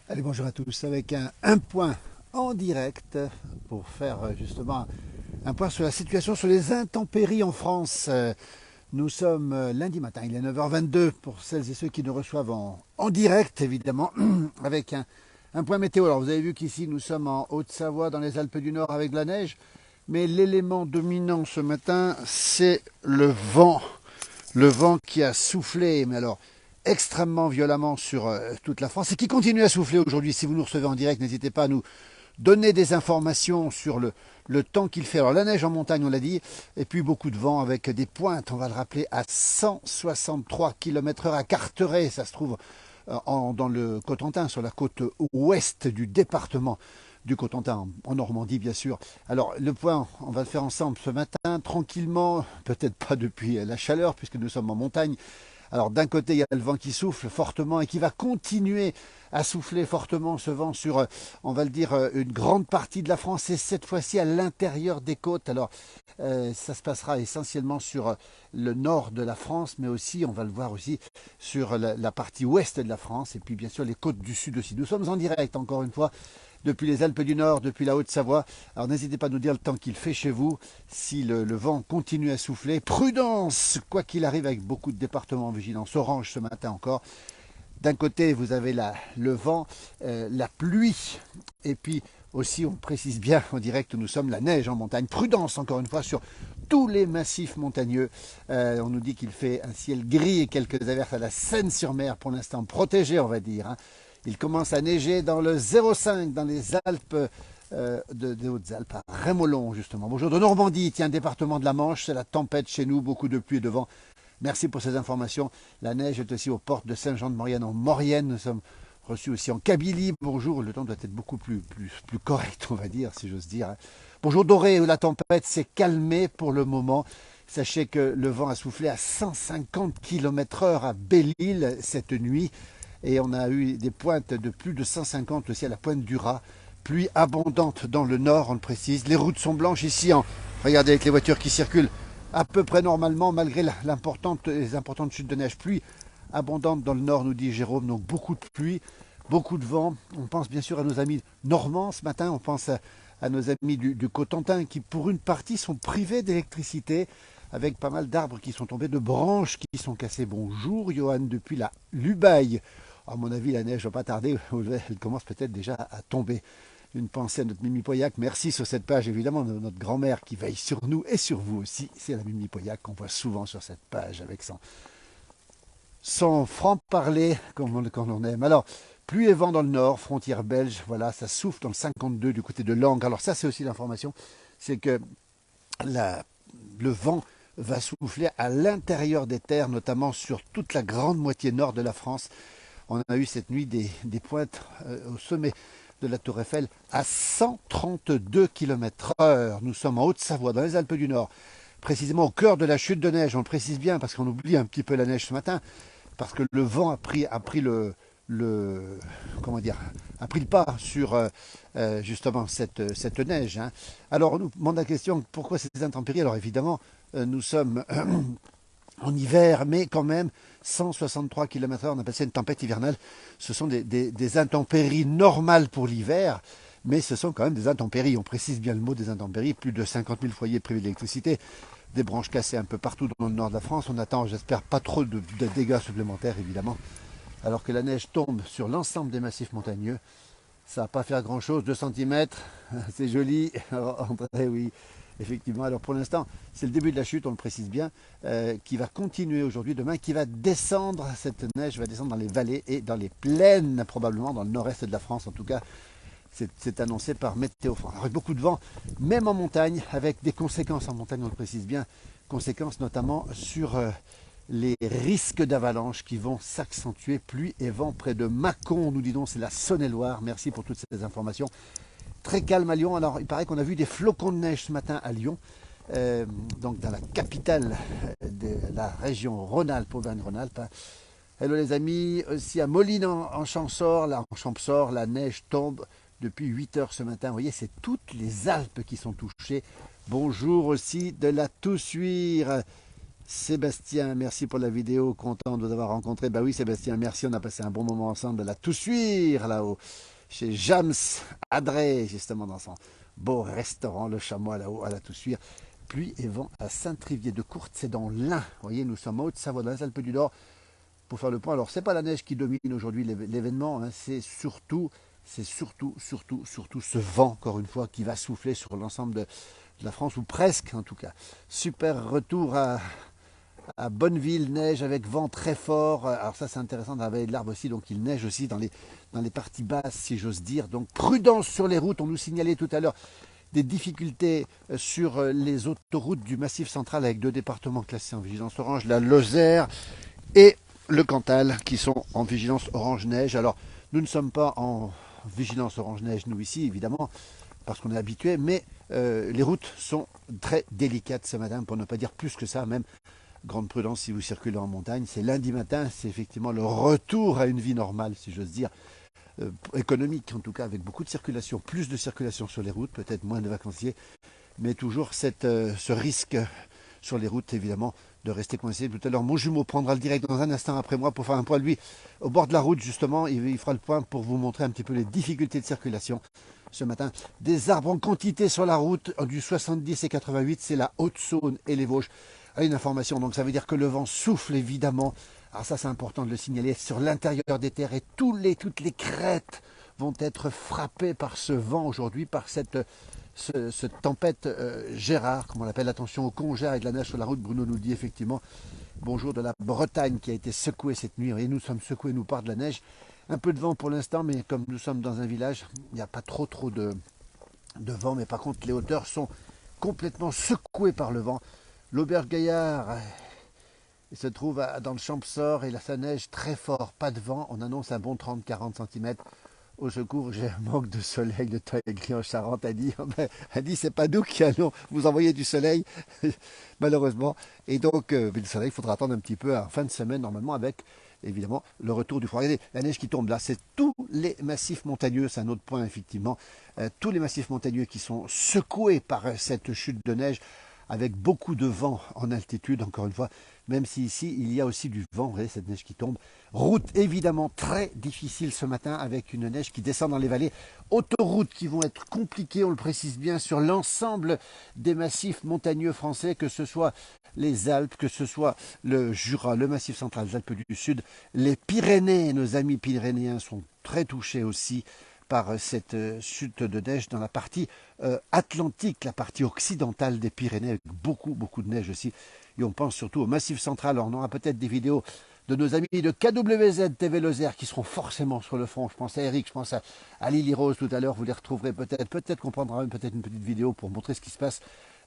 Allez, bonjour à tous, avec un point en direct pour faire justement un point sur la situation sur les intempéries en France. Nous sommes lundi matin, il est 9h22 pour celles et ceux qui nous reçoivent en direct évidemment, avec un point météo. Alors vous avez vu qu'ici nous sommes en Haute-Savoie dans les Alpes du Nord avec de la neige, mais l'élément dominant ce matin c'est le vent. Le vent qui a soufflé, mais alors extrêmement violemment sur toute la France et qui continue à souffler aujourd'hui. Si vous nous recevez en direct, n'hésitez pas à nous donner des informations sur le temps qu'il fait. Alors la neige en montagne, on l'a dit, et puis beaucoup de vent avec des pointes, on va le rappeler, à 163 km/h à Carteret, ça se trouve dans le Cotentin, sur la côte ouest du département du Cotentin, en Normandie bien sûr. Alors le point, on va le faire ensemble ce matin, tranquillement, peut-être pas depuis la chaleur puisque nous sommes en montagne. Alors d'un côté, il y a le vent qui souffle fortement et qui va continuer à souffler fortement, ce vent sur, on va le dire, une grande partie de la France et cette fois-ci à l'intérieur des côtes. Alors ça se passera essentiellement sur le nord de la France, mais aussi, on va le voir aussi, sur la partie ouest de la France et puis bien sûr les côtes du sud aussi. Nous sommes en direct encore une fois depuis les Alpes du Nord, depuis la Haute-Savoie. Alors n'hésitez pas à nous dire le temps qu'il fait chez vous, si le vent continue à souffler. Prudence, quoi qu'il arrive, avec beaucoup de départements en vigilance orange ce matin encore. D'un côté, vous avez le vent, la pluie, et puis aussi, on précise bien en direct, nous sommes la neige en montagne. Prudence, encore une fois, sur tous les massifs montagneux. On nous dit qu'il fait un ciel gris et quelques averses à la Seine-sur-Mer, pour l'instant protégé, on va dire, hein. Il commence à neiger dans le 0,5 dans les Alpes des Hautes-Alpes, à Rémolon justement. Bonjour de Normandie, tiens, département de la Manche, c'est la tempête chez nous, beaucoup de pluie et de vent. Merci pour ces informations. La neige est aussi aux portes de Saint-Jean-de-Maurienne en Maurienne. Nous sommes reçus aussi en Kabylie. Bonjour, le temps doit être beaucoup plus correct, on va dire, si j'ose dire. Bonjour Doré, où la tempête s'est calmée pour le moment. Sachez que le vent a soufflé à 150 km/h à Belle-Île cette nuit. Et on a eu des pointes de plus de 150 aussi à la pointe du Raz. Pluie abondante dans le nord, on le précise. Les routes sont blanches ici. Regardez avec les voitures qui circulent à peu près normalement, malgré les importantes chutes de neige. Pluie abondante dans le nord, nous dit Jérôme. Donc beaucoup de pluie, beaucoup de vent. On pense bien sûr à nos amis normands ce matin. On pense à nos amis du Cotentin qui, pour une partie, sont privés d'électricité, avec pas mal d'arbres qui sont tombés, de branches qui sont cassées. Bonjour Johan, depuis la Lubaille. À mon avis, la neige ne va pas tarder, elle commence peut-être déjà à tomber. Une pensée à notre Mimi Poyac. Merci sur cette page, évidemment, de notre grand-mère qui veille sur nous et sur vous aussi. C'est la Mimi Poyac qu'on voit souvent sur cette page avec son franc-parler comme on aime. Alors, pluie et vent dans le nord, frontière belge, voilà, ça souffle dans le 52 du côté de Langres. Alors ça, c'est aussi l'information, c'est que le vent va souffler à l'intérieur des terres, notamment sur toute la grande moitié nord de la France. On a eu cette nuit des pointes au sommet de la Tour Eiffel à 132 km/h. Nous sommes en Haute-Savoie, dans les Alpes du Nord, précisément au cœur de la chute de neige. On le précise bien parce qu'on oublie un petit peu la neige ce matin, parce que le vent a pris comment dire, a pris le pas sur justement cette neige, hein. Alors on nous demande la question, pourquoi ces intempéries? Alors évidemment, nous sommes en hiver, mais quand même 163 km/h, on appelle ça une tempête hivernale. Ce sont des intempéries normales pour l'hiver, mais ce sont quand même des intempéries. On précise bien le mot des intempéries. Plus de 50 000 foyers privés d'électricité, des branches cassées un peu partout dans le nord de la France. On attend, j'espère, pas trop de dégâts supplémentaires, évidemment. Alors que la neige tombe sur l'ensemble des massifs montagneux, ça va pas faire grand-chose, 2 cm, c'est joli, André, oui, effectivement. Alors pour l'instant, c'est le début de la chute, on le précise bien, qui va continuer aujourd'hui, demain, qui va descendre, cette neige va descendre dans les vallées et dans les plaines, probablement dans le nord-est de la France, en tout cas, c'est annoncé par Météo France. Alors, avec beaucoup de vent, même en montagne, avec des conséquences en montagne, on le précise bien, conséquences notamment sur les risques d'avalanche qui vont s'accentuer, pluie et vent près de Mâcon, nous disons, c'est la Saône-et-Loire. Merci pour toutes ces informations. Très calme à Lyon. Alors, il paraît qu'on a vu des flocons de neige ce matin à Lyon, donc dans la capitale de la région Rhône-Alpes, Auvergne-Rhône-Alpes. Hello les amis, aussi à Moline en Champsaur, là en Champsaur, la neige tombe depuis 8 heures ce matin. Vous voyez, c'est toutes les Alpes qui sont touchées. Bonjour aussi de la Toussuire. Sébastien, merci pour la vidéo, content de vous avoir rencontré. Bah oui Sébastien, merci, on a passé un bon moment ensemble à la Toussuire là-haut, chez Jams Adré, justement dans son beau restaurant, le Chamois là-haut à la Toussuire. Pluie et vent à Saint-Trivier-de-Courte, c'est dans l'Ain. Vous voyez, nous sommes en Haute-Savoie, dans les Alpes du Nord, pour faire le point. Alors c'est pas la neige qui domine aujourd'hui l'événement, hein, c'est surtout ce vent, encore une fois, qui va souffler sur l'ensemble de la France, ou presque en tout cas. Super retour à Bonneville, neige avec vent très fort. Alors ça c'est intéressant dans la vallée de l'Arbre aussi, donc il neige aussi dans les parties basses si j'ose dire. Donc prudence sur les routes, on nous signalait tout à l'heure des difficultés sur les autoroutes du Massif central avec 2 départements classés en vigilance orange, la Lozère et le Cantal qui sont en vigilance orange neige. Alors nous ne sommes pas en vigilance orange neige nous ici évidemment parce qu'on est habitué, mais les routes sont très délicates ce matin, pour ne pas dire plus que ça même. Grande prudence si vous circulez en montagne. C'est lundi matin, c'est effectivement le retour à une vie normale, si j'ose dire, économique en tout cas, avec beaucoup de circulation, plus de circulation sur les routes, peut-être moins de vacanciers, mais toujours ce risque sur les routes, évidemment, de rester coincé. Tout à l'heure, mon jumeau prendra le direct dans un instant après moi pour faire un point, lui, au bord de la route, justement. Il fera le point pour vous montrer un petit peu les difficultés de circulation ce matin. Des arbres en quantité sur la route, du 70 et 88, c'est la Haute-Saône et les Vosges. Une information, donc ça veut dire que le vent souffle évidemment. Alors ça c'est important de le signaler, sur l'intérieur des terres, et toutes les crêtes vont être frappées par ce vent aujourd'hui, par cette tempête Gérard, comme on l'appelle. Attention au congère et de la neige sur la route. Bruno nous dit effectivement bonjour de la Bretagne qui a été secouée cette nuit, et nous sommes secoués nous par de la neige. Un peu de vent pour l'instant, mais comme nous sommes dans un village, il n'y a pas trop de vent, mais par contre les hauteurs sont complètement secouées par le vent. L'auberge Gaillard se trouve dans le Champsort et là ça neige très fort, pas de vent, on annonce un bon 30-40 cm. Au secours, j'ai un manque de soleil, le temps est gris en Charente, a dit c'est pas nous qui allons vous envoyer du soleil, malheureusement. Et donc le soleil, il faudra attendre un petit peu en fin de semaine normalement, avec évidemment le retour du froid. Regardez, la neige qui tombe là, c'est tous les massifs montagneux, c'est un autre point effectivement, tous les massifs montagneux qui sont secoués par cette chute de neige, avec beaucoup de vent en altitude, encore une fois, même si ici il y a aussi du vent. Vous voyez cette neige qui tombe. Route évidemment très difficile ce matin, avec une neige qui descend dans les vallées. Autoroutes qui vont être compliquées, on le précise bien, sur l'ensemble des massifs montagneux français, que ce soit les Alpes, que ce soit le Jura, le Massif central, les Alpes du Sud, les Pyrénées. Nos amis pyrénéens sont très touchés aussi par cette chute de neige dans la partie atlantique, la partie occidentale des Pyrénées, avec beaucoup de neige aussi. Et on pense surtout au Massif central. Alors on aura peut-être des vidéos de nos amis de KWZ TV Lozère qui seront forcément sur le front. Je pense à Eric, je pense à Lily Rose tout à l'heure, vous les retrouverez peut-être. Peut-être qu'on prendra peut-être une petite vidéo pour montrer ce qui se passe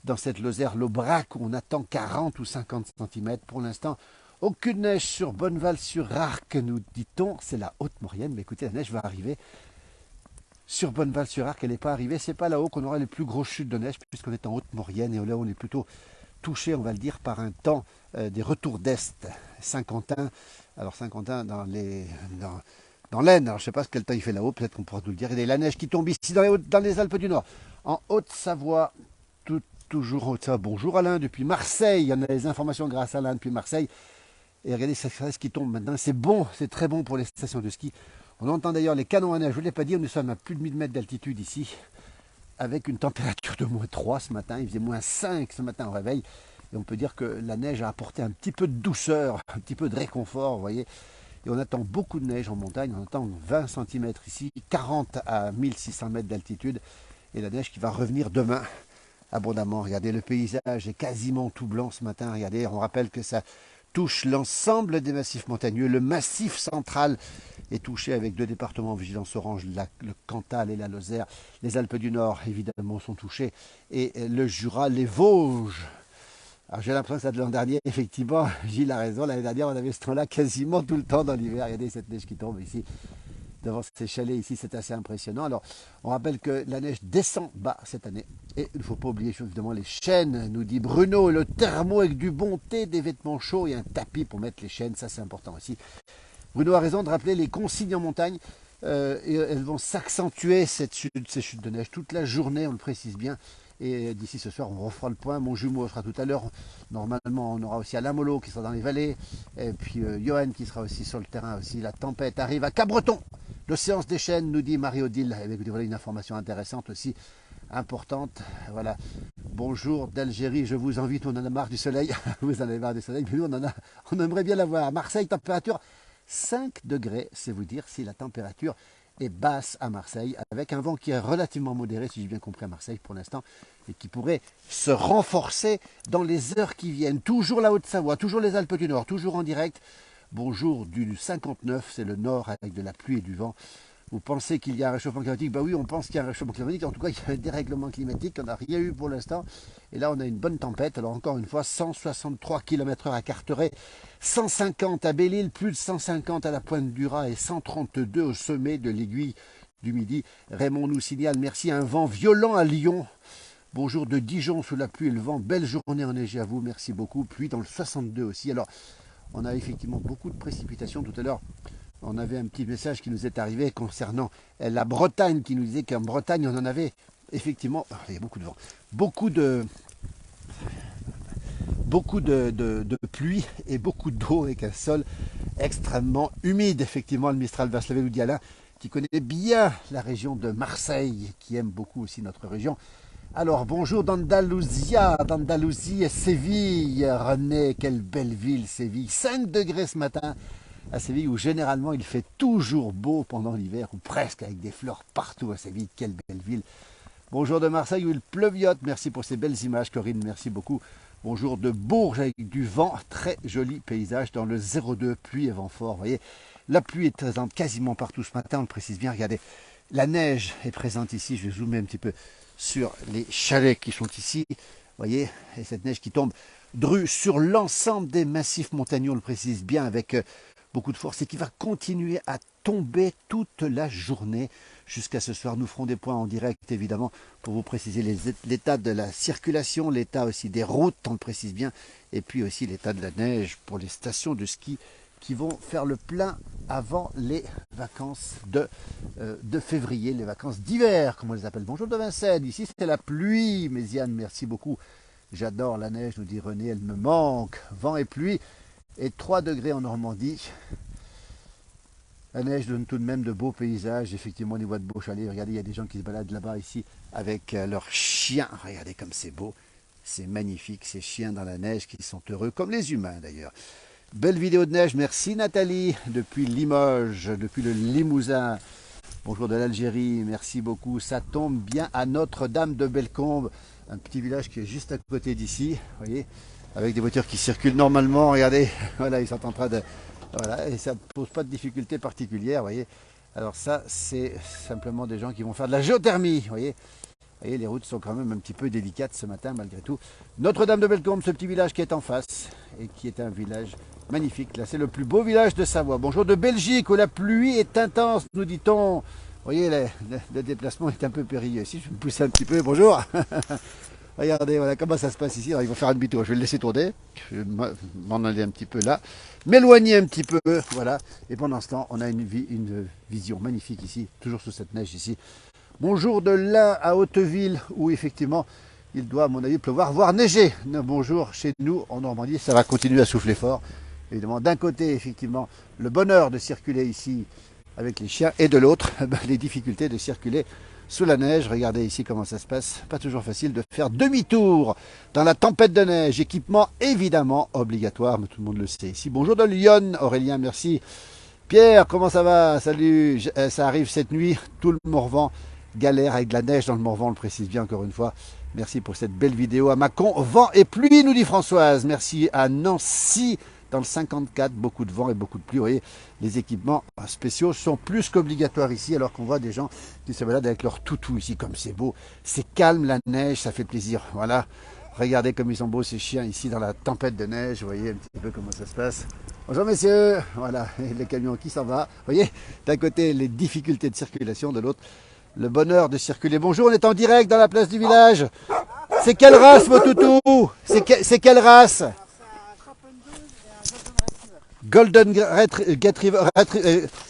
dans cette Lozère, l'Aubrac, où on attend 40 ou 50 cm pour l'instant. Aucune neige sur Bonneval-sur-Arc, nous dit-on. C'est la Haute-Maurienne, mais écoutez, la neige va arriver. Sur Bonneval-sur-Arc, elle n'est pas arrivée. C'est pas là-haut qu'on aura les plus grosses chutes de neige, puisqu'on est en Haute-Maurienne, et là on est plutôt touché, on va le dire, par un temps des retours d'Est. Saint-Quentin, alors Saint-Quentin dans l'Aisne, alors je ne sais pas quel temps il fait là-haut, peut-être qu'on pourra nous le dire. Et la neige qui tombe ici dans les Alpes du Nord, en Haute-Savoie, toujours en Haute-Savoie. Bonjour Alain, depuis Marseille, il y en a des informations grâce à Alain depuis Marseille. Et regardez cette neige qui tombe maintenant, c'est bon, c'est très bon pour les stations de ski. On entend d'ailleurs les canons à neige, je ne l'ai pas dit, nous sommes à plus de 1000 mètres d'altitude ici, avec une température de -3 ce matin, il faisait -5 ce matin au réveil, et on peut dire que la neige a apporté un petit peu de douceur, un petit peu de réconfort, vous voyez, et on attend beaucoup de neige en montagne, on attend 20 cm ici, 40 à 1600 mètres d'altitude, et la neige qui va revenir demain abondamment. Regardez, le paysage est quasiment tout blanc ce matin, regardez, on rappelle que ça touche l'ensemble des massifs montagneux. Le massif central est touché avec 2 départements en vigilance orange, le Cantal et la Lozère. Les Alpes du Nord, évidemment, sont touchés. Et le Jura, les Vosges. Alors j'ai l'impression que ça de l'an dernier, effectivement, Gilles a raison. L'année dernière, on avait ce temps-là quasiment tout le temps dans l'hiver. Regardez cette neige qui tombe ici. Devant ces chalets ici, c'est assez impressionnant. Alors, on rappelle que la neige descend bas cette année. Et il ne faut pas oublier évidemment les chaînes, nous dit Bruno, le thermo avec du bon thé, des vêtements chauds et un tapis pour mettre les chaînes, ça c'est important aussi. Bruno a raison de rappeler les consignes en montagne, et elles vont s'accentuer ces chutes de neige toute la journée, on le précise bien. Et d'ici ce soir, on refera le point. Mon jumeau sera tout à l'heure. Normalement, on aura aussi Alain Molo qui sera dans les vallées. Et puis Johan qui sera aussi sur le terrain aussi. La tempête arrive à Cabreton. L'océan se déchaîne, nous dit Marie-Odile. Voilà une information intéressante aussi, importante. Voilà. Bonjour d'Algérie, je vous invite, on en a marre du soleil. Vous en avez marre du soleil, mais nous on aimerait bien l'avoir. Marseille, température 5 degrés, c'est vous dire si la température est basse à Marseille, avec un vent qui est relativement modéré, si j'ai bien compris, à Marseille pour l'instant, et qui pourrait se renforcer dans les heures qui viennent. Toujours la Haute-Savoie, toujours les Alpes du Nord, toujours en direct. Bonjour du 59, c'est le nord avec de la pluie et du vent. Vous pensez qu'il y a un réchauffement climatique? Ben oui, on pense qu'il y a un réchauffement climatique. En tout cas, il y a un dérèglement climatique. On n'a rien eu pour l'instant. Et là, on a une bonne tempête. Alors, encore une fois, 163 km/h à Carteret, 150 à Belle-Île, plus de 150 à la Pointe du Raz et 132 au sommet de l'Aiguille du Midi. Raymond nous signale, merci, un vent violent à Lyon. Bonjour de Dijon sous la pluie et le vent. Belle journée enneigée à vous. Merci beaucoup. Puis dans le 62 aussi. Alors, on a effectivement beaucoup de précipitations tout à l'heure. On avait un petit message qui nous est arrivé concernant la Bretagne, qui nous disait qu'en Bretagne, on en avait effectivement, il y a beaucoup de vent, beaucoup de pluie et beaucoup d'eau avec un sol extrêmement humide. Effectivement, le Mistral va se lever, nous dit Alain, qui connaît bien la région de Marseille, qui aime beaucoup aussi notre région. Alors, bonjour d'Andalousie et Séville. René, quelle belle ville, Séville. 5 degrés ce matin à Séville, où généralement il fait toujours beau pendant l'hiver, ou presque, avec des fleurs partout à Séville. Quelle belle ville. Bonjour de Marseille, où il pleuviote. Merci pour ces belles images, Corinne, merci beaucoup. Bonjour de Bourges, avec du vent. Très joli paysage dans le 02, pluie et vent fort. Vous voyez, la pluie est présente quasiment partout ce matin, on le précise bien. Regardez, la neige est présente ici. Je vais zoomer un petit peu sur les chalets qui sont ici. Vous voyez, et cette neige qui tombe drue sur l'ensemble des massifs montagneux, on le précise bien, avec beaucoup de force, et qui va continuer à tomber toute la journée jusqu'à ce soir. Nous ferons des points en direct, évidemment, pour vous préciser l'état de la circulation, l'état aussi des routes, on le précise bien, et puis aussi l'état de la neige pour les stations de ski qui vont faire le plein avant les vacances de février, les vacances d'hiver, comme on les appelle. Bonjour de Vincennes, ici c'est la pluie. Méziane, merci beaucoup. J'adore la neige, nous dit René, elle me manque. Vent et pluie, et 3 degrés en Normandie. La neige donne tout de même de beaux paysages. Effectivement, on y voit de beaux chalets. Regardez, il y a des gens qui se baladent là-bas ici avec leurs chiens. Regardez comme c'est beau. C'est magnifique, ces chiens dans la neige qui sont heureux, comme les humains d'ailleurs. Belle vidéo de neige, merci Nathalie, depuis Limoges, depuis le Limousin. Bonjour de l'Algérie, merci beaucoup. Ça tombe bien à Notre-Dame de Bellecombe, un petit village qui est juste à côté d'ici, vous voyez, avec des voitures qui circulent normalement. Regardez, voilà, ils sont en train de... Voilà, et ça ne pose pas de difficultés particulières, vous voyez. Alors ça, c'est simplement des gens qui vont faire de la géothermie, vous voyez. Vous voyez, les routes sont quand même un petit peu délicates ce matin, malgré tout. Notre-Dame de Bellecombe, ce petit village qui est en face, et qui est un village magnifique. Là, c'est le plus beau village de Savoie. Bonjour de Belgique, où la pluie est intense, nous dit-on. Vous voyez, le déplacement est un peu périlleux. Ici, je vais me pousser un petit peu. Bonjour. Regardez, voilà comment ça se passe ici. Alors, ils vont faire un demi-tour. Je vais le laisser tourner. Je vais m'en aller un petit peu là. M'éloigner un petit peu. Voilà. Et pendant ce temps, on a une vision magnifique ici. Toujours sous cette neige ici. Bonjour de l'Ain à Hauteville, où effectivement, il doit, à mon avis, pleuvoir, voire neiger. Bonjour chez nous, en Normandie. Ça va continuer à souffler fort. Évidemment, d'un côté, effectivement, le bonheur de circuler ici avec les chiens, et de l'autre, les difficultés de circuler sous la neige. Regardez ici comment ça se passe. Pas toujours facile de faire demi-tour dans la tempête de neige. Équipement évidemment obligatoire, mais tout le monde le sait ici. Bonjour de Lyon, Aurélien, merci. Pierre, comment ça va? Salut, ça arrive cette nuit. Tout le Morvan galère avec de la neige dans le Morvan, on le précise bien encore une fois. Merci pour cette belle vidéo à Mâcon. Vent et pluie, nous dit Françoise. Merci à Nancy. Dans le 54, beaucoup de vent et beaucoup de pluie. Vous voyez, les équipements spéciaux sont plus qu'obligatoires ici, alors qu'on voit des gens qui se baladent avec leur toutou ici, comme c'est beau. C'est calme, la neige, ça fait plaisir. Voilà, regardez comme ils sont beaux ces chiens ici dans la tempête de neige. Vous voyez un petit peu comment ça se passe. Bonjour messieurs, voilà, et le camion qui s'en va. Vous voyez, d'un côté les difficultés de circulation, de l'autre le bonheur de circuler. Bonjour, on est en direct dans la place du village. C'est quelle race, mon toutou? C'est quelle race? Golden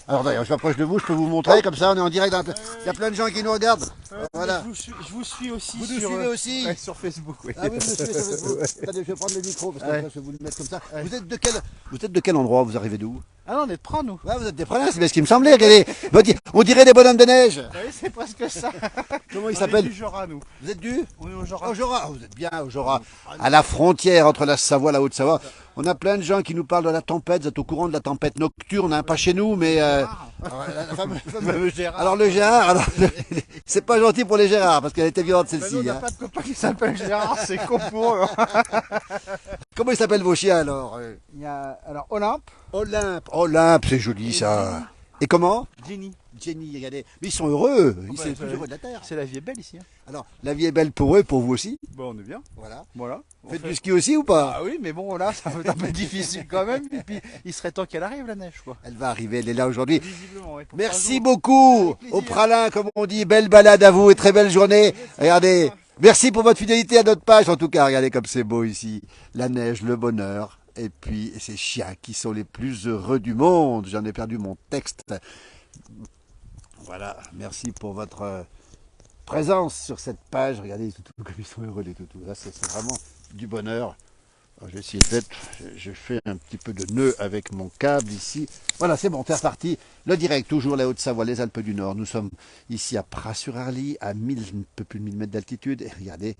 alors d'ailleurs, je m'approche de vous, je peux vous montrer, comme ça on est en direct. Il y a plein de gens qui nous regardent. Voilà. Je vous suis aussi Vous nous suivez aussi ouais, sur Facebook. Oui. Ah oui, vous nous suivez sur Facebook. Attendez, je vais prendre le micro, parce que je vais vous le mettre comme ça. Vous êtes de quel endroit? Vous arrivez d'où? Ah non, on est de Pran, nous. Ouais, vous êtes des Pralins, c'est bien ce qui me semblait. Regardez. On dirait des bonhommes de neige. Oui, c'est presque ça. Comment ils On s'appellent? est du Jura, nous. Vous êtes du? On est au Jura. Au Jura. Vous êtes bien au Jura. À la frontière entre la Savoie et la Haute-Savoie. On a plein de gens qui nous parlent de la tempête. Vous êtes au courant de la tempête nocturne, hein, pas chez nous, mais... Gérard. Alors le Gérard, c'est pas gentil pour les Gérards, parce qu'elle était violente Bah, celle-ci. nous, on n'a Hein. pas de copain qui s'appelle Gérard, c'est con pour eux. Comment ils s'appellent vos chiens alors? Il y a alors Olympe, Olympe. Olympe, c'est joli ça. Et comment? Jenny. Jenny, regardez. Mais ils sont heureux. Ils sont bah, les plus heureux de la Terre. C'est la vie est belle ici. Hein. Alors, la vie est belle pour eux, pour vous aussi. Bon, on est bien. Voilà. Voilà. Faites du ski aussi ou pas? Ah oui, mais bon, là, ça va être un peu difficile quand même. Et puis, il serait temps qu'elle arrive, la neige, quoi. Elle va arriver, elle est là aujourd'hui. Visiblement, oui. Merci beaucoup au Pralin, comme on dit. Belle balade à vous et très belle journée. Regardez. Merci pour votre fidélité à notre page. En tout cas, regardez comme c'est beau ici. La neige, le bonheur. Et puis, ces chiens qui sont les plus heureux du monde. J'en ai perdu mon texte. Voilà. Merci pour votre présence sur cette page. Regardez les toutous, comme ils sont heureux, les toutous. Là, c'est vraiment du bonheur. Alors, je vais essayer d'être. Je fais un petit peu de nœud avec mon câble ici. Voilà, c'est bon, c'est reparti. Le direct, toujours la Haute-Savoie, les Alpes du Nord. Nous sommes ici à Pras-sur-Arly, à 1000, un peu plus de 1000 mètres d'altitude. Et regardez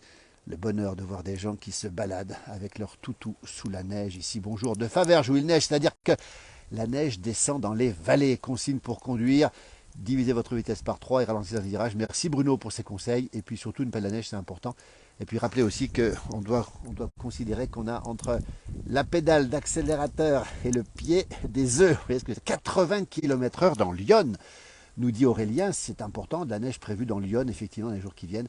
le bonheur de voir des gens qui se baladent avec leur toutou sous la neige. Ici, bonjour, de Faverges où il neige, c'est-à-dire que la neige descend dans les vallées. Consigne pour conduire. Divisez votre vitesse par 3 et ralentissez un virage. Merci Bruno pour ses conseils. Et puis surtout, une pelle à neige, c'est important. Et puis rappelez aussi qu'on doit considérer qu'on a entre la pédale d'accélérateur et le pied des œufs. Vous voyez ce que c'est? 80 km/h dans Lyon, nous dit Aurélien. C'est important, de la neige prévue dans Lyon, effectivement, dans les jours qui viennent.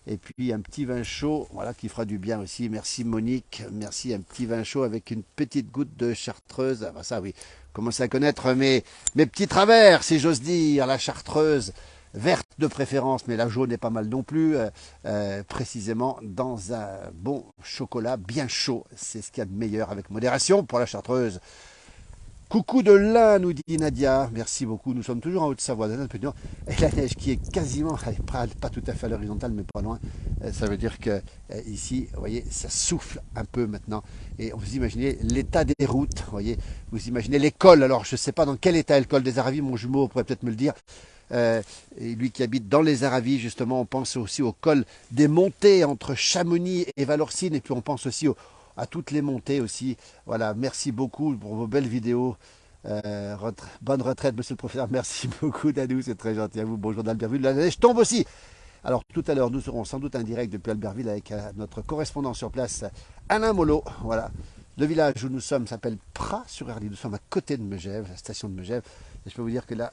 Et puis un petit vin chaud, voilà, qui fera du bien aussi. Merci Monique, merci. Un petit vin chaud avec une petite goutte de chartreuse. Ah bah ça oui, commencez à connaître mes petits travers, si j'ose dire. La chartreuse verte de préférence, mais la jaune est pas mal non plus, précisément dans un bon chocolat bien chaud. C'est ce qu'il y a de meilleur, avec modération pour la chartreuse. Coucou de l'Ain, nous dit Nadia. Merci beaucoup. Nous sommes toujours en Haute-Savoie, et la neige qui est quasiment, pas tout à fait à l'horizontale, mais pas loin. Ça veut dire que ici, vous voyez, ça souffle un peu maintenant. Et vous imaginez l'état des routes, vous voyez, vous imaginez l'école. Alors, je ne sais pas dans quel état est le col des Aravis, mon jumeau pourrait peut-être me le dire. Et lui qui habite dans les Aravis, justement, on pense aussi au col des montées entre Chamonix et Valorcine, et puis on pense aussi à toutes les montées aussi. Voilà, merci beaucoup pour vos belles vidéos. Bonne retraite, monsieur le professeur. Merci beaucoup, Danou, c'est très gentil à vous. Bonjour d'Albertville. La neige tombe aussi. Alors, tout à l'heure, nous serons sans doute en direct depuis Albertville avec notre correspondant sur place, Alain Mollo. Voilà. Le village où nous sommes s'appelle Pras-sur-Arly. Nous sommes à côté de Megève, la station de Megève. Et je peux vous dire que là,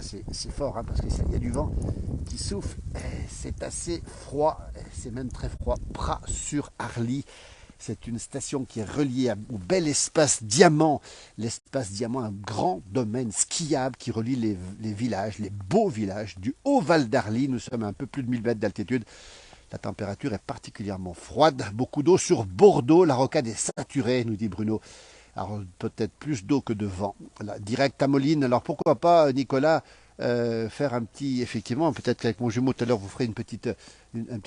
c'est fort, hein, parce qu'il y a du vent qui souffle. C'est assez froid, c'est même très froid. Pras-sur-Arly. C'est une station qui est reliée au bel espace Diamant. L'espace Diamant, un grand domaine skiable qui relie les villages, les beaux villages du Haut-Val d'Arly. Nous sommes à un peu plus de 1000 mètres d'altitude. La température est particulièrement froide. Beaucoup d'eau sur Bordeaux. La rocade est saturée, nous dit Bruno. Alors peut-être plus d'eau que de vent. Là, direct à Moline. Alors pourquoi pas, Nicolas, faire un petit, effectivement, peut-être qu'avec mon jumeau tout à l'heure, vous ferez un petit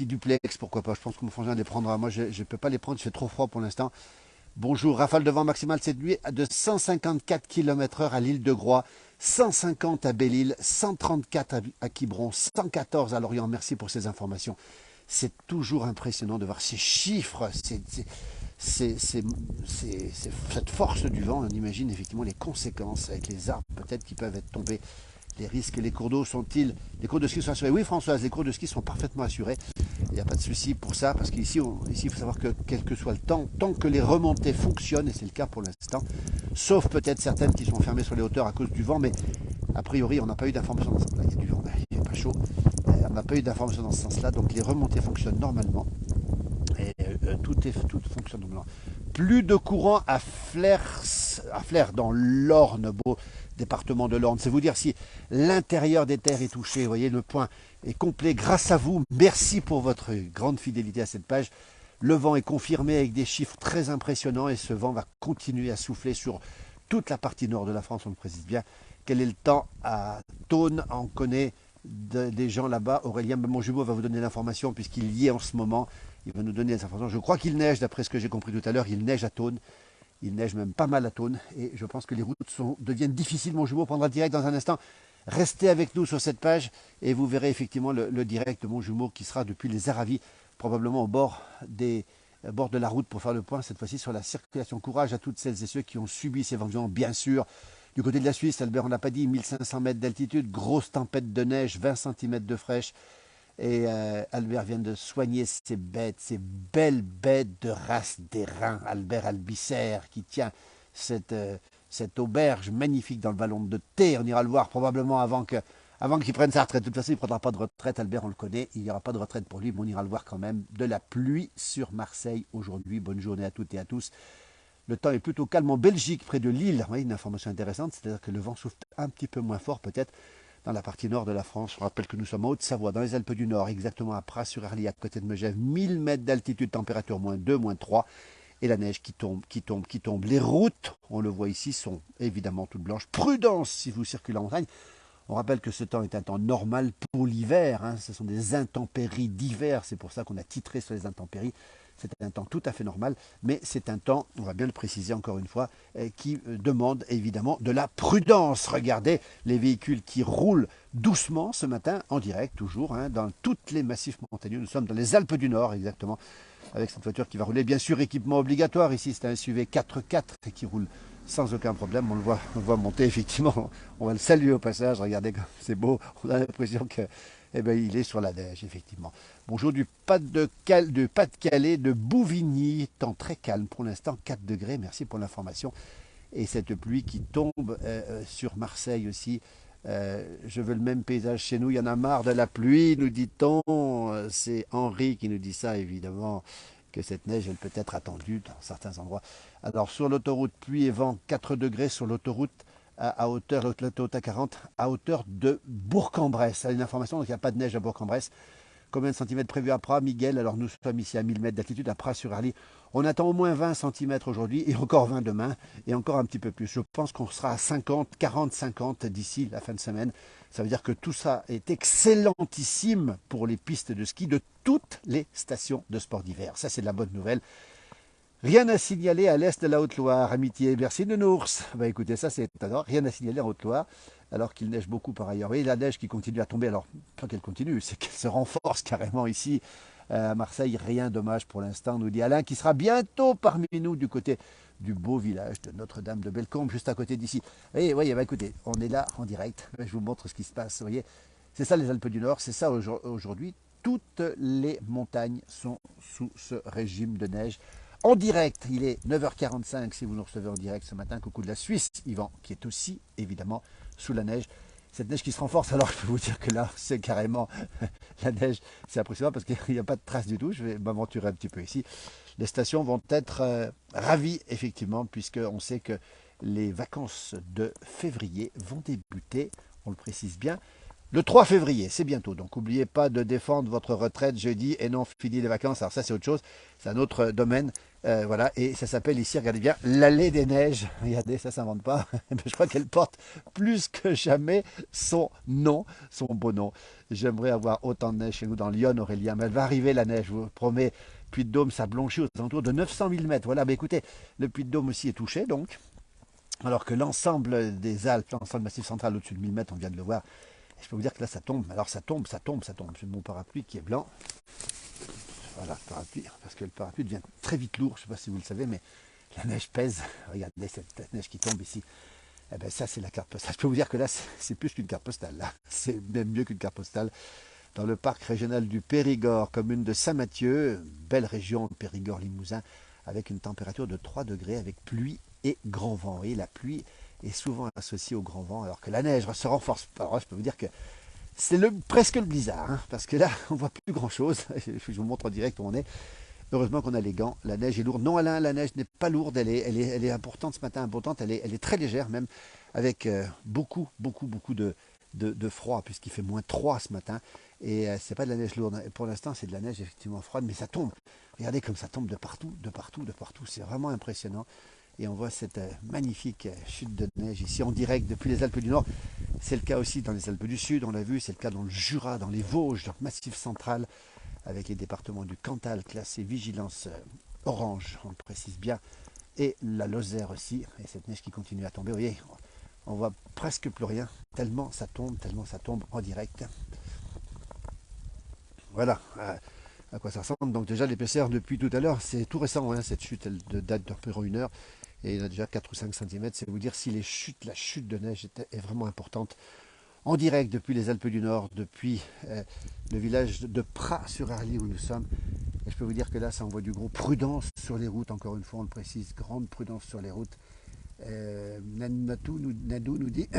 duplex, pourquoi pas. Je pense que mon frangin les prendra. Moi, je ne peux pas les prendre, il fait trop froid pour l'instant. Bonjour, rafale de vent maximale cette nuit de 154 km/h à l'île de Groix, 150 à Belle-Île, 134 à Quiberon, 114 à Lorient. Merci pour ces informations. C'est toujours impressionnant de voir ces chiffres, cette force du vent. On imagine effectivement les conséquences avec les arbres peut-être qui peuvent être tombés. Les risques, les cours d'eau sont-ils... Les cours de ski sont assurés? Oui, Françoise, les cours de ski sont parfaitement assurés. Il n'y a pas de souci pour ça, parce qu'ici, il faut savoir que quel que soit le temps, tant que les remontées fonctionnent, et c'est le cas pour l'instant, sauf peut-être certaines qui sont fermées sur les hauteurs à cause du vent, mais a priori, on n'a pas eu d'informations dans ce sens-là. Il y a du vent, il n'est pas chaud. On n'a pas eu d'informations dans ce sens-là, donc les remontées fonctionnent normalement. Et tout fonctionne normalement. Plus de courant à Flers dans l'Orne, beau département de l'Orne. C'est vous dire si l'intérieur des terres est touché. Vous voyez, le point est complet grâce à vous. Merci pour votre grande fidélité à cette page. Le vent est confirmé avec des chiffres très impressionnants et ce vent va continuer à souffler sur toute la partie nord de la France, on le précise bien. Quel est le temps à Thônes? On connaît des gens là-bas. Aurélien, mon jumeau, va vous donner l'information puisqu'il y est en ce moment. Il va nous donner les informations. Je crois qu'il neige, d'après ce que j'ai compris tout à l'heure. Il neige à Thônes. Il neige même pas mal à Thônes. Et je pense que les routes deviennent difficiles. Mon jumeau prendra le direct dans un instant. Restez avec nous sur cette page et vous verrez effectivement le direct de mon jumeau qui sera depuis les Aravis, probablement au bord de la route pour faire le point, cette fois-ci sur la circulation. Courage à toutes celles et ceux qui ont subi ces événements, bien sûr. Du côté de la Suisse, Albert, on n'a pas dit, 1500 mètres d'altitude, grosse tempête de neige, 20 cm de fraîche. Et Albert vient de soigner ces bêtes, ces belles bêtes de race d'airain. Albert Albisser qui tient cette auberge magnifique dans le vallon de thé. On ira le voir probablement avant qu'il prenne sa retraite. De toute façon, il ne prendra pas de retraite. Albert, on le connaît. Il n'y aura pas de retraite pour lui, mais on ira le voir quand même. De la pluie sur Marseille aujourd'hui. Bonne journée à toutes et à tous. Le temps est plutôt calme en Belgique, près de Lille. Vous voyez, une information intéressante, c'est-à-dire que le vent souffle un petit peu moins fort peut-être dans la partie nord de la France. Je rappelle que nous sommes en Haute-Savoie, dans les Alpes du Nord, exactement à Pras-sur-Arly, à côté de Megève. 1000 mètres d'altitude, température -2, -3. Et la neige qui tombe, qui tombe, qui tombe. Les routes, on le voit ici, sont évidemment toutes blanches. Prudence si vous circulez en montagne. On rappelle que ce temps est un temps normal pour l'hiver. Hein. Ce sont des intempéries d'hiver. C'est pour ça qu'on a titré sur les intempéries. C'est un temps tout à fait normal, mais c'est un temps, on va bien le préciser encore une fois, qui demande évidemment de la prudence. Regardez les véhicules qui roulent doucement ce matin, en direct toujours, hein, dans tous les massifs montagneux. Nous sommes dans les Alpes du Nord, exactement, avec cette voiture qui va rouler. Bien sûr, équipement obligatoire ici, c'est un SUV 4x4 qui roule sans aucun problème. On le voit monter, effectivement. On va le saluer au passage. Regardez comme c'est beau. On a l'impression que, il est sur la neige, effectivement. Bonjour du Pas-de-Calais, de Bouvigny. Temps très calme pour l'instant, 4 degrés. Merci pour l'information. Et cette pluie qui tombe sur Marseille aussi. Je veux le même paysage chez nous. Il y en a marre de la pluie, nous dit-on. C'est Henri qui nous dit ça, évidemment, que cette neige, elle peut être attendue dans certains endroits. Alors, sur l'autoroute, pluie et vent, 4 degrés sur l'autoroute à hauteur, l'autoroute A40, à hauteur de Bourg-en-Bresse. C'est une information, donc il n'y a pas de neige à Bourg-en-Bresse. Combien de centimètres prévus à Pras, Miguel? Alors, nous sommes ici à 1000 mètres d'altitude, à Pras-sur-Arly. On attend au moins 20 centimètres aujourd'hui, et encore 20 demain, et encore un petit peu plus. Je pense qu'on sera à 50, 40, 50 d'ici la fin de semaine. Ça veut dire que tout ça est excellentissime pour les pistes de ski de toutes les stations de sport d'hiver. Ça, c'est de la bonne nouvelle. Rien à signaler à l'est de la Haute-Loire. Amitié, merci Nounours. Bah écoutez, ça c'est étonnant. Rien à signaler en Haute-Loire, alors qu'il neige beaucoup par ailleurs. Et la neige qui continue à tomber, alors pas qu'elle continue, c'est qu'elle se renforce carrément ici à Marseille. Rien de dommage pour l'instant, nous dit Alain, qui sera bientôt parmi nous du côté du beau village de Notre-Dame de Bellecombe, juste à côté d'ici. Et voyez, bah écoutez, on est là en direct. Je vous montre ce qui se passe. Vous voyez, c'est ça les Alpes du Nord, c'est ça aujourd'hui. Toutes les montagnes sont sous ce régime de neige. En direct, il est 9h45 si vous nous recevez en direct ce matin. Coucou de la Suisse, Yvan, qui est aussi évidemment sous la neige. Cette neige qui se renforce, alors je peux vous dire que là, c'est carrément la neige, c'est impressionnant parce qu'il n'y a pas de traces du tout. Je vais m'aventurer un petit peu ici. Les stations vont être ravies, effectivement, puisqu'on sait que les vacances de février vont débuter, on le précise bien, le 3 février, c'est bientôt, donc n'oubliez pas de défendre votre retraite jeudi et non fini les vacances. Alors ça c'est autre chose, c'est un autre domaine, voilà, et ça s'appelle ici, regardez bien, l'allée des neiges. Regardez, ça s'invente pas, je crois qu'elle porte plus que jamais son nom, son beau nom. J'aimerais avoir autant de neige chez nous dans Lyon, Aurélien, mais elle va arriver la neige, je vous promets. Puy-de-Dôme, ça blanchit aux alentours de 900 000 mètres. Voilà, mais écoutez, le Puy-de-Dôme aussi est touché, donc, alors que l'ensemble des Alpes, l'ensemble du Massif central au-dessus de 1000 mètres, on vient de le voir. Je peux vous dire que là ça tombe, alors ça tombe. C'est mon parapluie qui est blanc. Voilà le parapluie, parce que le parapluie devient très vite lourd, je ne sais pas si vous le savez, mais la neige pèse. Regardez cette neige qui tombe ici. Eh bien ça c'est la carte postale. Je peux vous dire que là c'est plus qu'une carte postale, là. C'est même mieux qu'une carte postale. Dans le parc régional du Périgord, commune de Saint-Mathieu, belle région, Périgord-Limousin, avec une température de 3 degrés, avec pluie et grand vent. Et la pluie est souvent associée au grand vent, alors que la neige se renforce. Alors je peux vous dire que c'est presque le blizzard, hein, parce que là, on voit plus grand-chose. Je vous montre en direct où on est. Heureusement qu'on a les gants. La neige est lourde. Non, Alain, la neige n'est pas lourde. Elle est importante ce matin, importante. Elle est très légère même, avec beaucoup de froid, puisqu'il fait -3 ce matin. Et c'est pas de la neige lourde. Et pour l'instant, c'est de la neige effectivement froide, mais ça tombe. Regardez comme ça tombe de partout. C'est vraiment impressionnant. et on voit cette magnifique chute de neige ici en direct depuis les Alpes du Nord. C'est le cas aussi dans les Alpes du Sud, on l'a vu, c'est le cas dans le Jura, dans les Vosges, dans le Massif central, avec les départements du Cantal classés vigilance orange, on le précise bien, et la Lozère aussi, et cette neige qui continue à tomber. Vous voyez, on voit presque plus rien, tellement ça tombe en direct. Voilà à quoi ça ressemble. Donc déjà l'épaisseur depuis tout à l'heure, c'est tout récent, hein, cette chute elle date d'environ 1 heure, et il y en a déjà 4 ou 5 cm, c'est vous dire si la chute de neige est vraiment importante. En direct depuis les Alpes du Nord, depuis le village de Pras-sur-Arly où nous sommes. Et je peux vous dire que là, ça envoie du gros. Prudence sur les routes, encore une fois, on le précise, grande prudence sur les routes. Nadou nous dit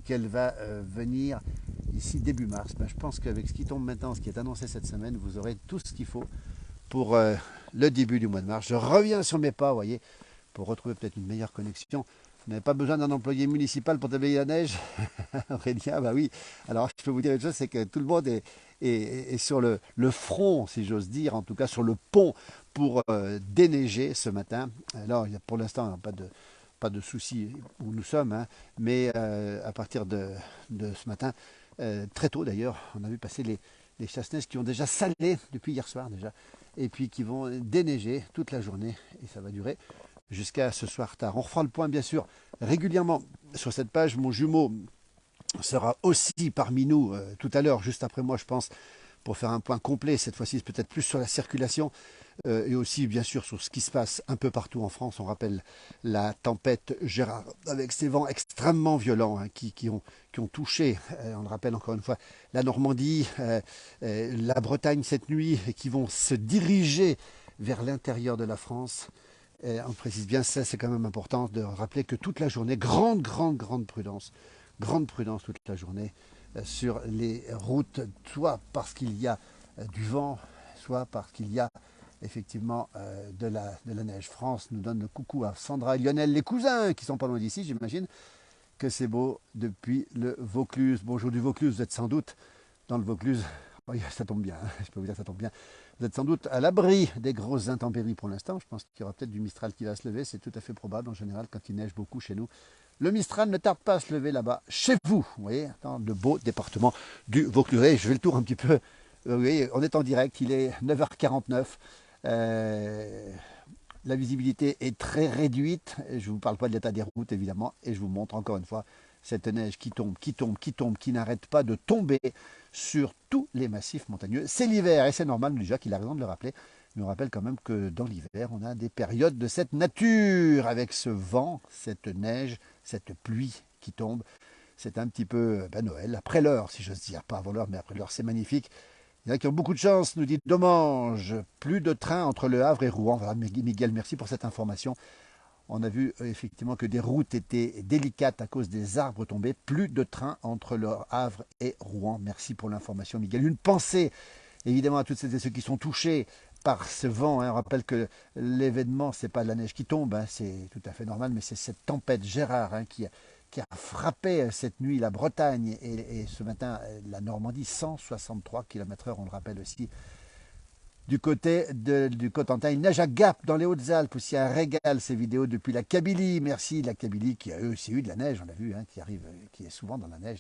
qu'elle va venir ici début mars. Ben, je pense qu'avec ce qui tombe maintenant, ce qui est annoncé cette semaine, vous aurez tout ce qu'il faut pour le début du mois de mars. Je reviens sur mes pas, vous voyez, pour retrouver peut-être une meilleure connexion. Vous n'avez pas besoin d'un employé municipal pour déblayer la neige. Aurélien, bah oui. Alors, je peux vous dire une chose, c'est que tout le monde est sur le front, si j'ose dire, en tout cas sur le pont pour déneiger ce matin. Alors, il y a pour l'instant pas de soucis où nous sommes, hein, mais à partir de ce matin, très tôt d'ailleurs, on a vu passer les chasse-neige qui ont déjà salé depuis hier soir déjà, et puis qui vont déneiger toute la journée, et ça va durer jusqu'à ce soir tard. On refera le point bien sûr régulièrement sur cette page. Mon jumeau sera aussi parmi nous tout à l'heure, juste après moi je pense, pour faire un point complet, cette fois-ci peut-être plus sur la circulation et aussi bien sûr sur ce qui se passe un peu partout en France. On rappelle la tempête Gérard avec ces vents extrêmement violents hein, qui ont touché, on le rappelle encore une fois, la Normandie, la Bretagne cette nuit et qui vont se diriger vers l'intérieur de la France. Et on précise bien, ça c'est quand même important de rappeler que toute la journée, grande prudence toute la journée sur les routes, soit parce qu'il y a du vent, soit parce qu'il y a effectivement de la neige. France nous donne le coucou à Sandra et Lionel, les cousins qui sont pas loin d'ici, j'imagine que c'est beau depuis le Vaucluse. Bonjour du Vaucluse, vous êtes sans doute dans le Vaucluse. Oui, ça tombe bien, je peux vous dire que ça tombe bien. Vous êtes sans doute à l'abri des grosses intempéries pour l'instant. Je pense qu'il y aura peut-être du Mistral qui va se lever. C'est tout à fait probable en général quand il neige beaucoup chez nous. Le Mistral ne tarde pas à se lever là-bas, chez vous. Vous voyez, dans le beau département du Vaucluse. Et je fais le tour un petit peu. Vous voyez, on est en direct, il est 9h49. La visibilité est très réduite. Je ne vous parle pas de l'état des routes évidemment. Et je vous montre encore une fois cette neige qui tombe, qui n'arrête pas de tomber sur tous les massifs montagneux. C'est l'hiver et c'est normal déjà qu'il a raison de le rappeler. Mais on rappelle quand même que dans l'hiver, on a des périodes de cette nature avec ce vent, cette neige, cette pluie qui tombe. C'est un petit peu Noël, après l'heure si j'ose dire, pas avant l'heure mais après l'heure, c'est magnifique. Il y en a qui ont beaucoup de chance, nous dit Domange. Plus de trains entre Le Havre et Rouen. Voilà, Miguel, merci pour cette information. On a vu effectivement que des routes étaient délicates à cause des arbres tombés. Plus de trains entre Le Havre et Rouen. Merci pour l'information, Miguel. Une pensée évidemment à toutes celles et ceux qui sont touchés par ce vent. Hein. On rappelle que l'événement, ce n'est pas de la neige qui tombe, hein. C'est tout à fait normal, mais c'est cette tempête Gérard hein, qui a frappé cette nuit la Bretagne et ce matin la Normandie. 163 km/h, on le rappelle aussi. Du côté du Cotentin, il neige à Gap dans les Hautes-Alpes, aussi un régal ces vidéos depuis la Kabylie. Merci la Kabylie qui a eux aussi eu de la neige, on l'a vu, hein, qui est souvent dans la neige.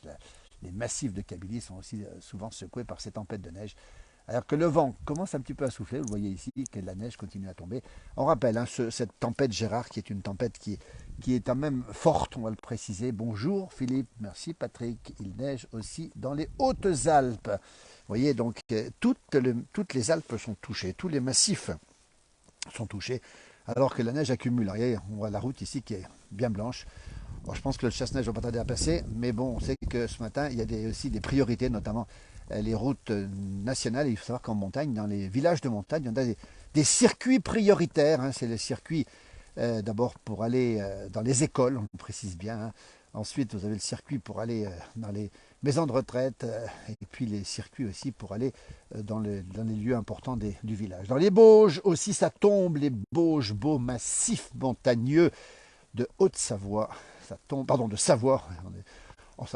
Les massifs de Kabylie sont aussi souvent secoués par ces tempêtes de neige. Alors que le vent commence un petit peu à souffler, vous voyez ici que la neige continue à tomber. On rappelle hein, cette tempête Gérard qui est une tempête qui est quand même forte, on va le préciser. Bonjour Philippe, merci Patrick. Il neige aussi dans les Hautes-Alpes. Vous voyez donc toutes les Alpes sont touchées, tous les massifs sont touchés, alors que la neige accumule. Regardez, on voit la route ici qui est bien blanche. Bon, je pense que le chasse-neige va pas tarder à passer, mais bon, on sait que ce matin, il y a aussi des priorités, notamment les routes nationales. Il faut savoir qu'en montagne, dans les villages de montagne, il y en a des circuits prioritaires. Hein. C'est les circuits d'abord pour aller dans les écoles, on le précise bien. Hein. Ensuite, vous avez le circuit pour aller dans les maisons de retraite et puis les circuits aussi pour aller dans les lieux importants du village. Dans les Bauges aussi, ça tombe, les Bauges, beaux massifs montagneux de Haute-Savoie. Ça tombe, pardon, de Savoie.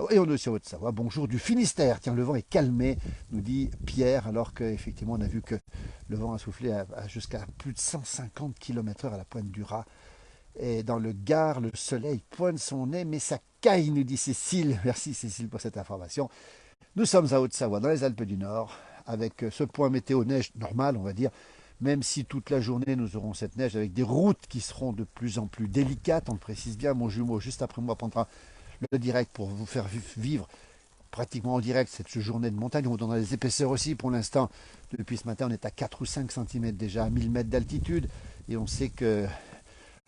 Et on est aussi en Haute-Savoie. Bonjour du Finistère. Tiens, le vent est calmé, nous dit Pierre, alors qu'effectivement, on a vu que le vent a soufflé jusqu'à plus de 150 km/h à la pointe du Raz. Et dans le Gard, le soleil pointe son nez, mais ça caille, nous dit Cécile. Merci Cécile pour cette information. Nous sommes à Haute-Savoie, dans les Alpes du Nord, avec ce point météo neige normal, on va dire, même si toute la journée nous aurons cette neige avec des routes qui seront de plus en plus délicates. On le précise bien, mon jumeau juste après moi prendra le direct pour vous faire vivre pratiquement en direct cette journée de montagne. On donne les épaisseurs aussi. Pour l'instant, depuis ce matin, on est à 4 ou 5 cm déjà à 1000 mètres d'altitude. Et on sait que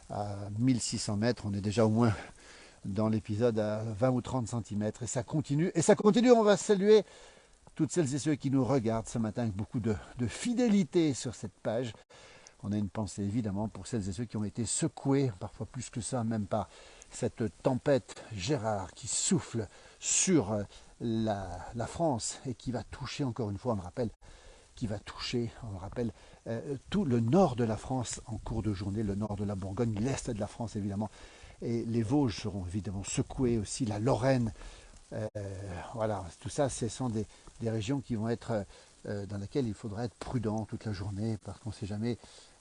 à 1600 mètres, on est déjà au moins dans l'épisode à 20 ou 30 cm. Et ça continue. Et ça continue. On va saluer toutes celles et ceux qui nous regardent ce matin avec beaucoup de fidélité sur cette page. On a une pensée évidemment pour celles et ceux qui ont été secoués, parfois plus que ça, même par cette tempête Gérard qui souffle sur la France et qui va toucher, encore une fois, on le rappelle, qui va toucher, on le rappelle, tout le nord de la France en cours de journée, le nord de la Bourgogne, l'est de la France évidemment, et les Vosges seront évidemment secouées aussi, la Lorraine, voilà, tout ça, ce sont des régions qui vont être dans lesquelles il faudra être prudent toute la journée parce qu'on ne sait jamais,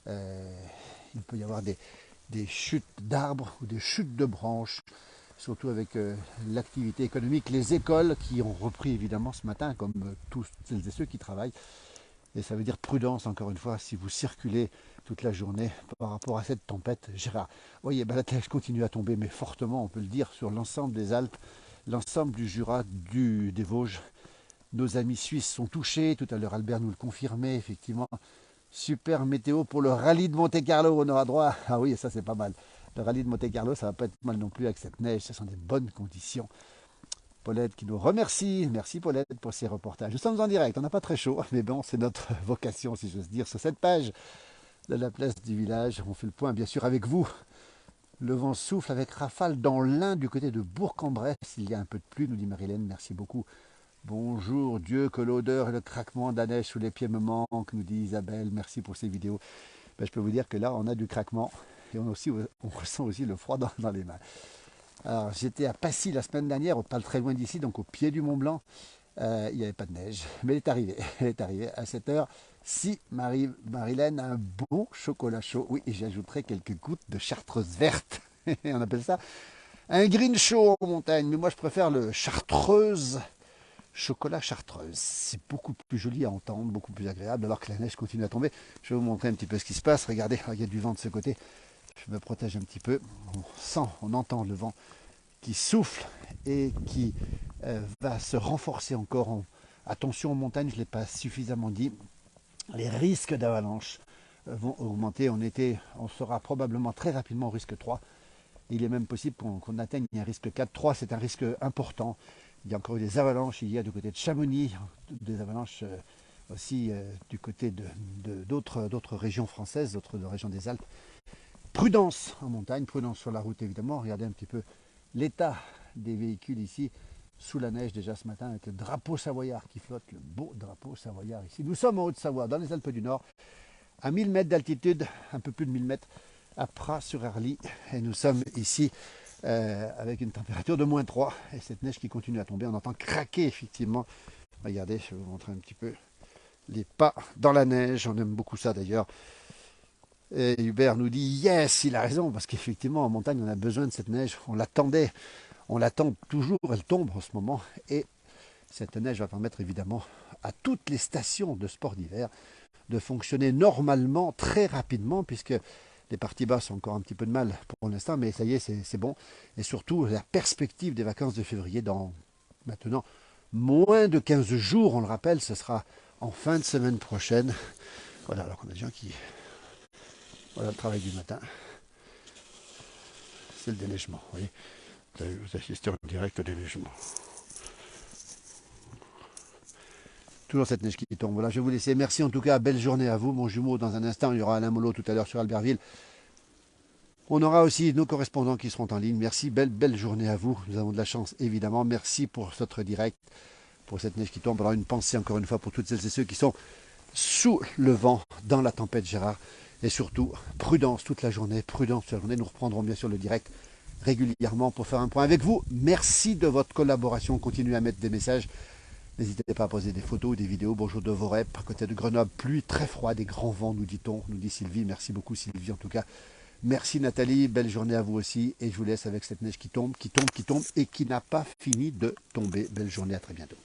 il peut y avoir des chutes d'arbres ou des chutes de branches, surtout avec l'activité économique, les écoles qui ont repris évidemment ce matin, comme tous celles et ceux qui travaillent. Et ça veut dire prudence, encore une fois, si vous circulez toute la journée par rapport à cette tempête Gérard. Vous voyez, la neige continue à tomber, mais fortement, on peut le dire, sur l'ensemble des Alpes, l'ensemble du Jura, des Vosges. Nos amis suisses sont touchés. Tout à l'heure, Albert nous le confirmait, effectivement. Super météo pour le rallye de Monte-Carlo. On aura droit. Ah oui, ça c'est pas mal. Le rallye de Monte-Carlo, ça va pas être mal non plus avec cette neige. Ce sont des bonnes conditions. Paulette qui nous remercie. Merci Paulette pour ces reportages. Nous sommes en direct. On n'a pas très chaud, mais bon, c'est notre vocation, si j'ose dire, sur cette page de la place du village. On fait le point, bien sûr, avec vous. Le vent souffle avec rafale dans l'Ain du côté de Bourg-en-Bresse. Il y a un peu de pluie, nous dit Marilène. Merci beaucoup. Bonjour Dieu, que l'odeur et le craquement de la neige sous les pieds me manquent, nous dit Isabelle. Merci pour ces vidéos. Ben, je peux vous dire que là, on a du craquement et on ressent aussi le froid dans les mains. Alors, j'étais à Passy la semaine dernière, pas très loin d'ici, donc au pied du Mont Blanc. Il n'y avait pas de neige, mais elle est arrivée. Elle est arrivée à cette heure. Si Marilène a un bon chocolat chaud, oui, et j'ajouterai quelques gouttes de chartreuse verte. On appelle ça un green chaud en montagne, mais moi je préfère le chartreuse. Chocolat chartreuse, c'est beaucoup plus joli à entendre, beaucoup plus agréable alors que la neige continue à tomber. Je vais vous montrer un petit peu ce qui se passe. Regardez, il y a du vent de ce côté. Je me protège un petit peu. On sent, on entend le vent qui souffle et qui va se renforcer encore. Attention aux montagnes, je ne l'ai pas suffisamment dit. Les risques d'avalanche vont augmenter. On sera probablement très rapidement au risque 3. Il est même possible qu'on atteigne un risque 4. 3, c'est un risque important. Il y a encore eu des avalanches, il y a du côté de Chamonix, des avalanches aussi du côté d'autres régions françaises, d'autres régions des Alpes. Prudence en montagne, prudence sur la route évidemment. Regardez un petit peu l'état des véhicules ici, sous la neige déjà ce matin, avec le drapeau savoyard qui flotte, le beau drapeau savoyard ici. Nous sommes en Haute-Savoie, dans les Alpes du Nord, à 1000 mètres d'altitude, un peu plus de 1000 mètres, à Pras-sur-Arly. Et nous sommes ici avec une température de -3 et cette neige qui continue à tomber. On entend craquer effectivement. Regardez, je vais vous montrer un petit peu les pas dans la neige. On aime beaucoup ça d'ailleurs. Et Hubert nous dit yes, il a raison, parce qu'effectivement en montagne on a besoin de cette neige. On l'attendait, on l'attend toujours, elle tombe en ce moment. Et cette neige va permettre évidemment à toutes les stations de sport d'hiver de fonctionner normalement très rapidement, puisque les parties basses ont encore un petit peu de mal pour l'instant, mais ça y est, c'est bon. Et surtout, la perspective des vacances de février dans maintenant moins de 15 jours, on le rappelle, ce sera en fin de semaine prochaine. Voilà, alors qu'on a des gens qui... Voilà le travail du matin. C'est le déneigement, vous voyez. Vous assistez en direct au déneigement. Toujours cette neige qui tombe. Voilà, je vais vous laisser. Merci en tout cas. Belle journée à vous, mon jumeau. Dans un instant, il y aura Alain Molot tout à l'heure sur Albertville. On aura aussi nos correspondants qui seront en ligne. Merci. Belle journée à vous. Nous avons de la chance, évidemment. Merci pour votre direct, pour cette neige qui tombe. Alors, une pensée encore une fois pour toutes celles et ceux qui sont sous le vent, dans la tempête Gérard. Et surtout, prudence toute la journée. Prudence toute la journée. Nous reprendrons bien sûr le direct régulièrement pour faire un point avec vous. Merci de votre collaboration. Continuez à mettre des messages. N'hésitez pas à poser des photos ou des vidéos. Bonjour de Vorep, à côté de Grenoble, pluie très froide et grand vent, nous dit-on, nous dit Sylvie. Merci beaucoup Sylvie en tout cas Merci Nathalie, belle journée à vous aussi. Et je vous laisse avec cette neige qui tombe, qui tombe, qui tombe et qui n'a pas fini de tomber. Belle journée, à très bientôt.